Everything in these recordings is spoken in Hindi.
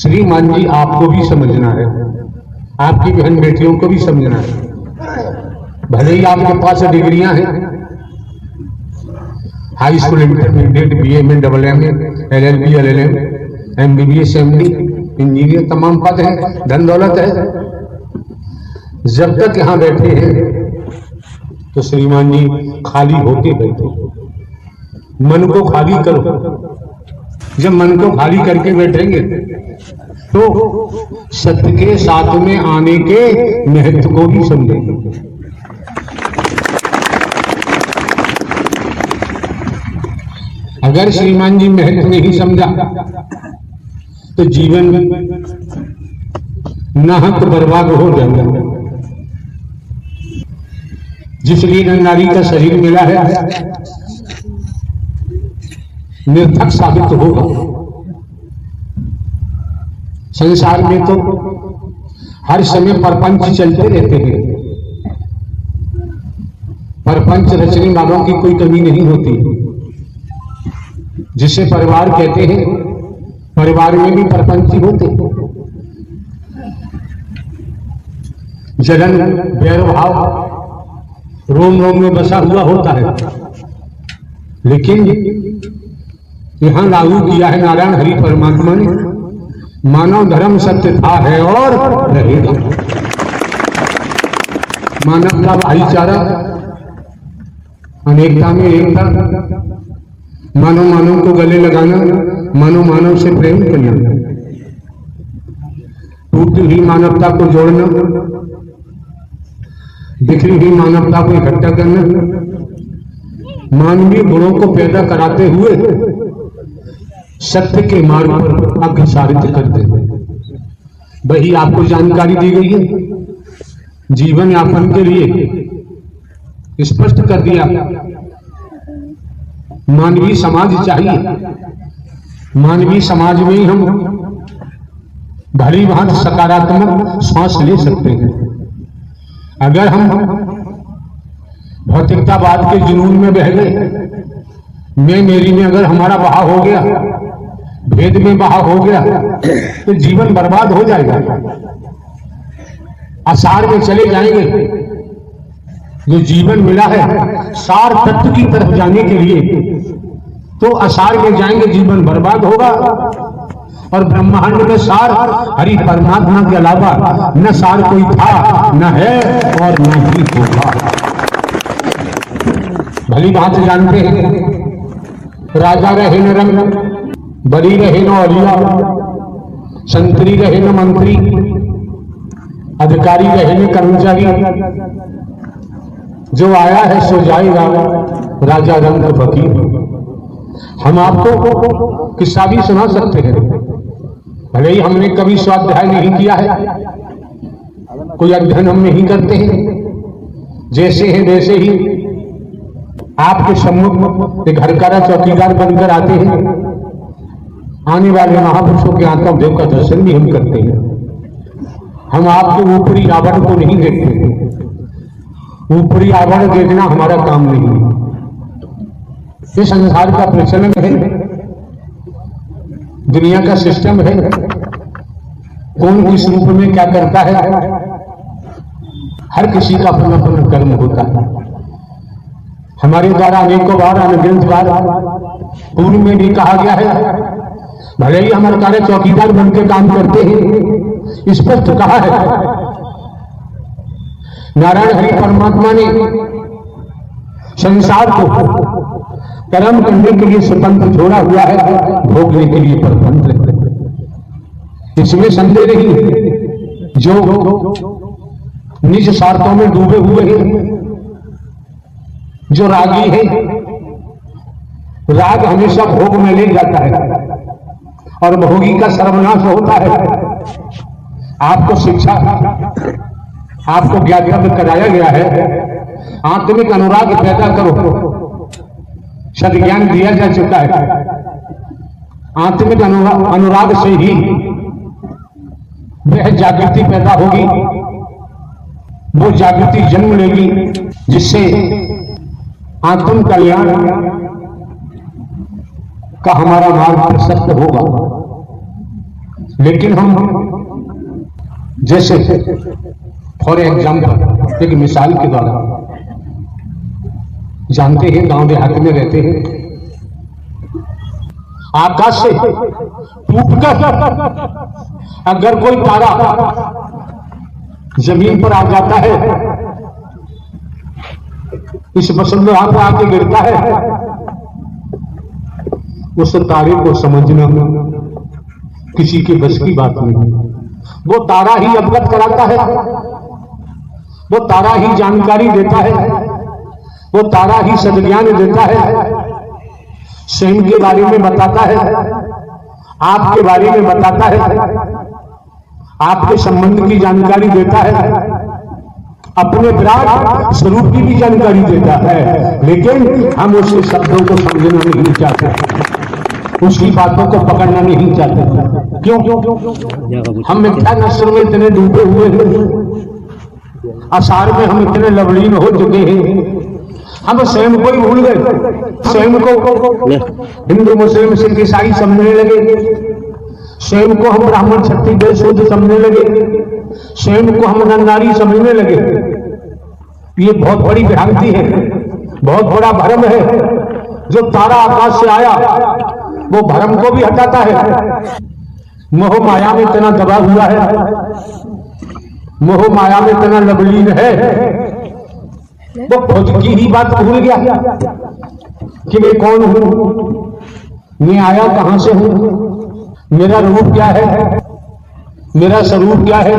श्रीमान जी आपको भी समझना है, आपकी बहन बेटियों को भी समझना है। भले ही आपके पास डिग्रियां हैं, हाई स्कूल, इंटरमीडिएट, बीए में, double M, LLB, LLM, MBBS, MD, engineer, तमाम पद हैं, धन दौलत है। जब तक यहां बैठे हैं तो श्रीमान जी खाली होके बैठो, मन को खाली करो। जब मन को खाली करके बैठेंगे तो सत्य के साथ में आने के महत्व को भी समझेंगे। अगर श्रीमान जी महत्व नहीं समझा तो जीवन नाहक बर्बाद हो जाएगा। जिस लिए नारी का शरीर मिला है निर्थक साबित होगा। संसार में तो हर समय परपंच चलते रहते हैं, परपंच रचने वालों की कोई कमी नहीं होती। जिसे परिवार कहते हैं, परिवार में भी परपंची होते। जलन, वैर भाव रोम रोम में बसा हुआ होता है, लेकिन यहां लागू किया है नारायण हरि परमात्मा ने, मानव धर्म सत्य था, है और रहेगा। मानव का भाईचारा, अनेकता में एकता, मानव मानव को गले लगाना, मानव मानव से प्रेम करना, टूटी हुई मानवता को जोड़ना, बिखरी हुई मानवता को इकट्ठा करना, मानवीय गुणों को पैदा कराते हुए सत्य के मार्ग पर अग्रसारित करते हैं। वही आपको जानकारी दी गई है। जीवन यापन के लिए स्पष्ट कर दिया, मानवीय समाज चाहिए। मानवीय समाज में ही हम भली भांति सकारात्मक सांस ले सकते हैं। अगर हम भौतिकतावाद के जुनून में बह गए, मैं मेरी में अगर हमारा बहाव हो गया, भेद में बहाव हो गया, तो जीवन बर्बाद हो जाएगा। असार में चले जाएंगे। जो जीवन मिला है सार तत्व की तरफ जाने के लिए, तो असार में जाएंगे, जीवन बर्बाद होगा। और ब्रह्मांड में सार हरि परमात्मा के अलावा न सार कोई था, न है और न ही होगा। भली बात जानते हैं, राजा रहे न रंग, बली रहे न औलिया, संतरी रहे न मंत्री, अधिकारी रहे न कर्मचारी, जो आया है सो जाएगा, राजा रंग फकीर। हम आपको किस्सा भी सुना सकते हैं, भले ही हमने कभी स्वाध्याय नहीं किया है, कोई अध्ययन हम नहीं करते हैं। जैसे हैं वैसे ही आपके सम्मुख एक घरकारा चौकीदार बनकर आते हैं। आने वाले महापुरुषों के आत्मा देव का दर्शन भी हम करते हैं। हम आपके ऊपरी आवरण को नहीं देखते हैं। ऊपरी आवरण देखना हमारा काम नहीं है। ये संसार का प्रचलन है, दुनिया का सिस्टम है। कौन किस रूप में क्या करता है, हर किसी का अपना अपना कर्म होता है। हमारे द्वारा अनेकों बार, अनगिनत बार पूर्व में भी कहा गया है, भले ही हमारे कार्य चौकीदार बन के काम करते हैं, स्पष्ट कहा है। नारायण हरि परमात्मा ने संसार को कर्म करने के लिए स्वतंत्र छोड़ा हुआ है, भोगने के लिए परतंत्र। इसमें संदेह नहीं। जो निज स्वार्थों में डूबे हुए हैं, जो रागी है, राग हमेशा भोग में ले जाता है और भोगी का सर्वनाश होता है। आपको शिक्षा, आपको ज्ञातव्य कराया गया है, आत्मिक अनुराग पैदा करो। सद्ज्ञान दिया जा चुका है। आत्मिक अनुराग से ही वह जागृति पैदा होगी, वो जागृति जन्म लेगी, जिससे आत्म कल्याण का हमारा मार्ग प्रशस्त होगा। लेकिन हम जैसे फॉर एग्जाम्पल एक मिसाल के द्वारा जानते हैं, गांव देहात में रहते हैं, आकाश से टूटकर अगर कोई तारा जमीन पर आ जाता है, इस वसुंधरा पर आके गिरता है, उस तारे को समझना किसी के बस की बात नहीं। वो तारा ही अवगत कराता है, वो तारा ही जानकारी देता है, वो तारा ही सद्ज्ञान देता है, स्वयं के बारे में बताता है, आपके बारे में बताता है, आपके संबंध की जानकारी देता है, अपने विराट स्वरूप की भी जानकारी देता है। लेकिन हम उसके शब्दों को समझना नहीं चाहते, उसकी बातों को पकड़ना नहीं चाहते। क्यों? हम मिथ्या नस्र में इतने डूबे हुए हैं, आसार में हम इतने लवलीन हो चुके हैं, हम स्वयं को ही भूल गए। स्वयं को हिंदू मुस्लिम सिख ईसाई समझने लगे, स्वयं को हम ब्राह्मण क्षत्रिय शूद्र समझने लगे, स्वयं को हम नर-नारी समझने लगे। ये बहुत बड़ी भ्रांति है, बहुत बड़ा भ्रम है। जो तारा आकाश से आया वो भ्रम को भी हटाता है। मोह माया में इतना दबा हुआ है, मोह माया में इतना लवलीन है, वो खुद की ही बात भूल गया कि मैं कौन हूं, मैं आया कहां से हूं, मेरा रूप क्या है, मेरा स्वरूप क्या है,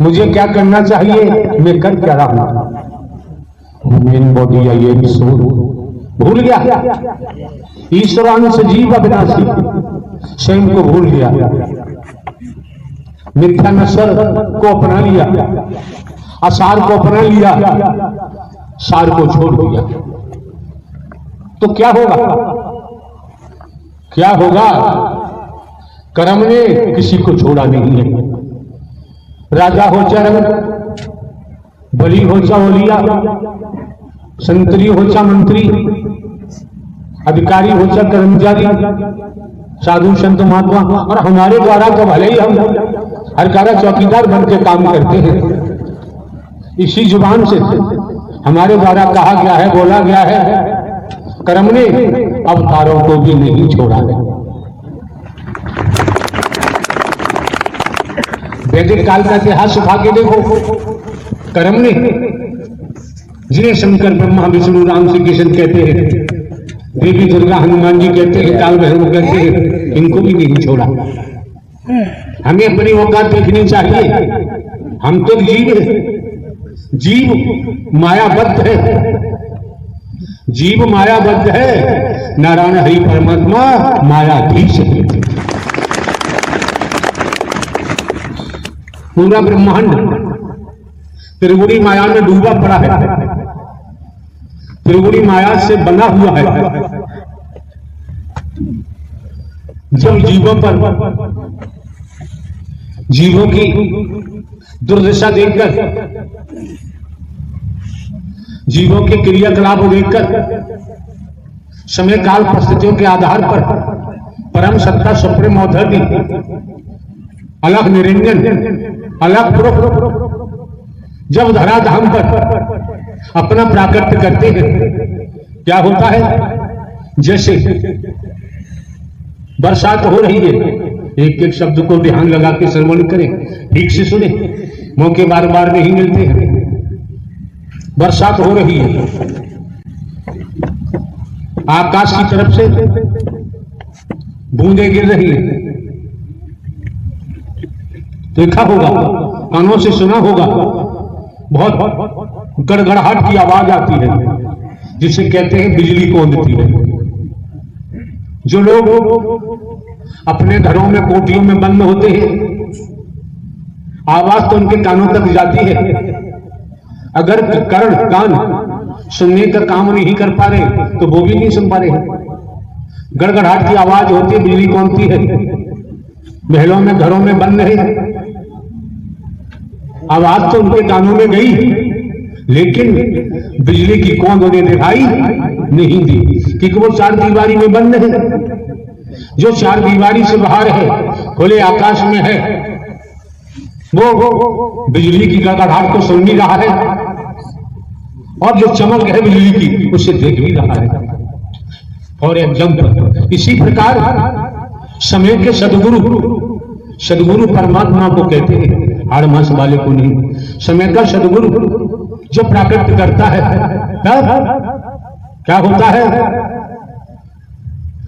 मुझे क्या करना चाहिए, मैं कर क्या रहा हूं। मेन बॉडी या ये सोल भूल गया। ईश्वरांश जीव अविनाशी, स्वयं को भूल गया, मिथ्या नस्र को अपना लिया, आसार को अपना लिया, सार को छोड़ दिया। तो क्या होगा? क्या होगा? कर्म ने किसी को छोड़ा नहीं है। राजा हो चाहे रंग, बली हो चाहे ओलिया, संतरी हो चाहे मंत्री, अधिकारी हो चाहे कर्मचारी, साधु संत महात्मा, और हमारे द्वारा तो भले ही हम हर कार्य चौकीदार बन के काम करते हैं, इसी जुबान से हमारे द्वारा कहा गया है, बोला गया है। कर्म ने अवतारों को भी नहीं छोड़ा है। वैदिक काल का इतिहास उठा के देखो, कर्म ने, जिन्हें शंकर ब्रह्मा विष्णु राम श्री कृष्ण कहते हैं, देवी दुर्गा हनुमान जी कहते हैं, काल भैरव कहते हैं, इनको भी नहीं छोड़ा। हमें अपनी औकात देखनी चाहिए। हम तो जीव हैं, जीव मायाबद्ध है, जीव मायाबद्ध है, नारायण हरि परमात्मा मायाधीश है। पूरा ब्रह्मांड त्रिगुणी माया में डूबा पड़ा है, त्रिगुणी माया से बना हुआ है। जब जीवों पर, जीवों की दुर्दशा देखकर, जीवों के क्रियाकलाप देखकर, समय काल परिस्थितियों के आधार पर परम सत्ता सुप्रीम अथॉरिटी, अलग निरंजन, अलग पुरुष जब धराधाम पर अपना प्राकट्य करते हैं, क्या होता है? जैसे बरसात हो रही है, एक एक शब्द को ध्यान लगा के श्रवण करें, ठीक से सुने, मौके बार बार नहीं मिलते हैं। बरसात हो रही है, आकाश की तरफ से बूंदें गिर रही है, देखा होगा, कानों से सुना होगा, बहुत गड़गड़ाहट की आवाज आती है, जिसे कहते हैं बिजली कौंधती है। जो लोग अपने घरों में कोठियों में बंद होते हैं, आवाज तो उनके कानों तक जाती है, अगर कर्ण कान सुनने का काम नहीं कर पा रहे तो वो भी नहीं सुन पा रहे। गड़गड़ाहट की आवाज होती है, बिजली कौंधती है, महलों में घरों में बंद रहे, आवाज तो उनके कानों में गई, लेकिन बिजली की कौंध उन्हें दिखाई नहीं दी, क्योंकि वो चार दीवारी में बंद है। जो चार दीवारी से बाहर है, खुले आकाश में है, वो बिजली की गड़गड़ाहट को सुन भी रहा है और जो चमक है बिजली की उसे देख भी रहा है। और एग्जाम्पल इसी प्रकार समय के सदगुरु परमात्मा को कहते हैं, हाड़मास वाले को नहीं। समय का सदगुरु जो प्राकृत करता है क्या होता है?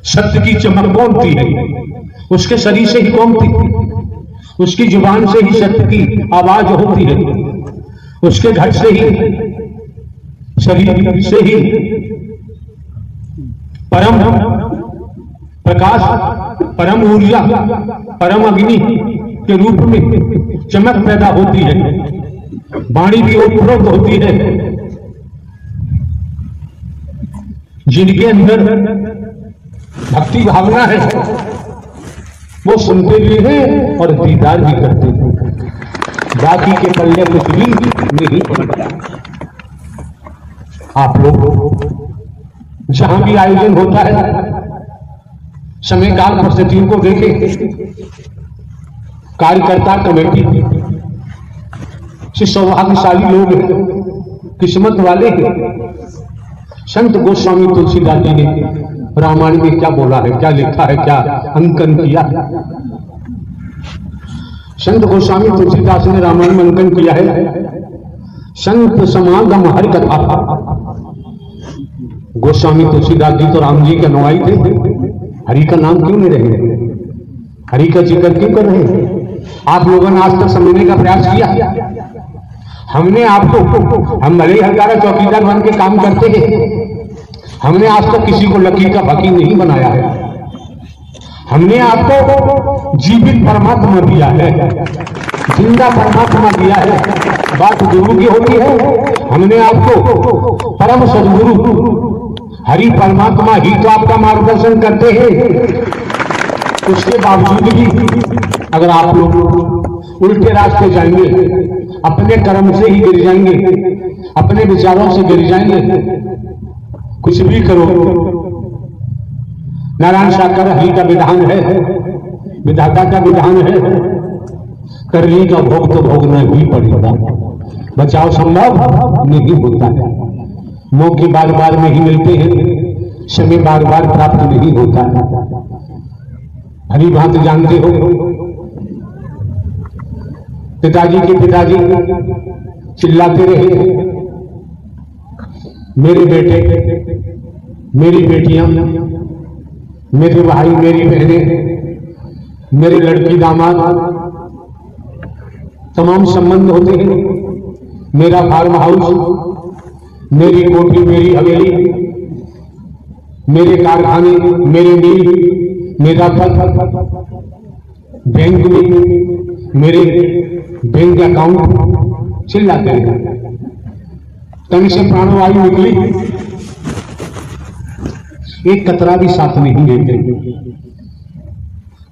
सत्य की चमक बोलती है, उसके शरीर से ही कौमती, उसकी जुबान से ही सत्य की आवाज होती है, उसके घर से ही, शरीर से ही परम प्रकाश, परम ऊर्जा, परम अग्नि के रूप में चमक पैदा होती है। वाणी भी उपरोक्त होती है। जिनके अंदर भक्ति भावना है वो सुनते भी हैं और दीदार भी करते हैं, बाकी के पल्ले कुछ भी नहीं पड़ता। आप लोग जहां भी आयोजन होता है समय काल परिस्थितियों को देखें, कार्यकर्ता कमेटी से सौभाग्यशाली लोग हैं, किस्मत वाले हैं। संत गोस्वामी तुलसीदास जी ने रामायण में क्या बोला है, क्या लिखा है, क्या अंकन किया है? संत गोस्वामी तुलसीदास ने रामायण में अंकन किया है, संत समागम हरि कथा। गोस्वामी तुलसीदास जी तो राम जी के अनुयायी थे, हरि का नाम क्यों नहीं रहे, हरि का जिक्र क्यों कर रहे हैं? आप लोगों ने आज तक समझने का प्रयास किया? हमने आपको, हम भले ही हजारा चौकीदार बन के काम करते हैं, हमने आज तक किसी को लकीर का फकीर नहीं बनाया है। हमने आपको जीवित परमात्मा दिया है, जिंदा परमात्मा दिया है। बात गुरु की होती है, हमने आपको परम सदगुरु हरि परमात्मा ही तो आपका मार्गदर्शन करते हैं। उसके बावजूद भी अगर आप लोग उल्टे रास्ते जाएंगे, अपने कर्म से ही गिर जाएंगे, अपने विचारों से गिर जाएंगे, कुछ भी करो, नारायण साकर हरि का विधान है, विधाता का विधान है, करने का भोग तो भोगना ही पड़ेगा। बचाव संभव नहीं होता है, मौके बार बार नहीं मिलते हैं, समय बार बार प्राप्त नहीं होता है। हरी बात जानते हो, पिताजी के पिताजी चिल्लाते रहे, मेरे बेटे, मेरी बेटियां, मेरे भाई, मेरी बहनें, मेरे लड़की दामाद, तमाम संबंध होते हैं। मेरा फार्म हाउस, मेरी कोठी, मेरी हवेली, मेरे कारखाने, मेरे मिल, मेरा पद, बैंक में मेरे बैंक अकाउंट, चिल्लाते हैं। तन से प्राणवायु निकली, एक कतरा भी साथ नहीं लेते।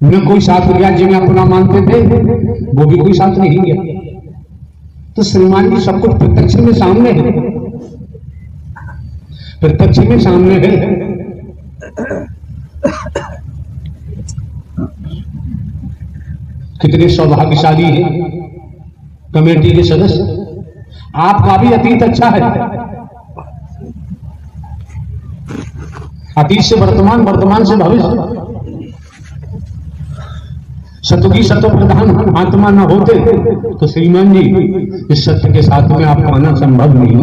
न कोई साथ गया जिन्हें अपना मानते थे, वो भी कोई साथ नहीं गया। तो श्रीमान जी सब कुछ प्रत्यक्ष में सामने है, प्रत्यक्ष में सामने है। कितने सौभाग्यशाली है कमेटी के सदस्य। आपका भी अतीत अच्छा है, अतीत से वर्तमान, वर्तमान से भविष्य। सतुगी सतो प्रधान आत्मा न होते तो श्रीमान जी इस सत्य के साथ में आप आना संभव नहीं।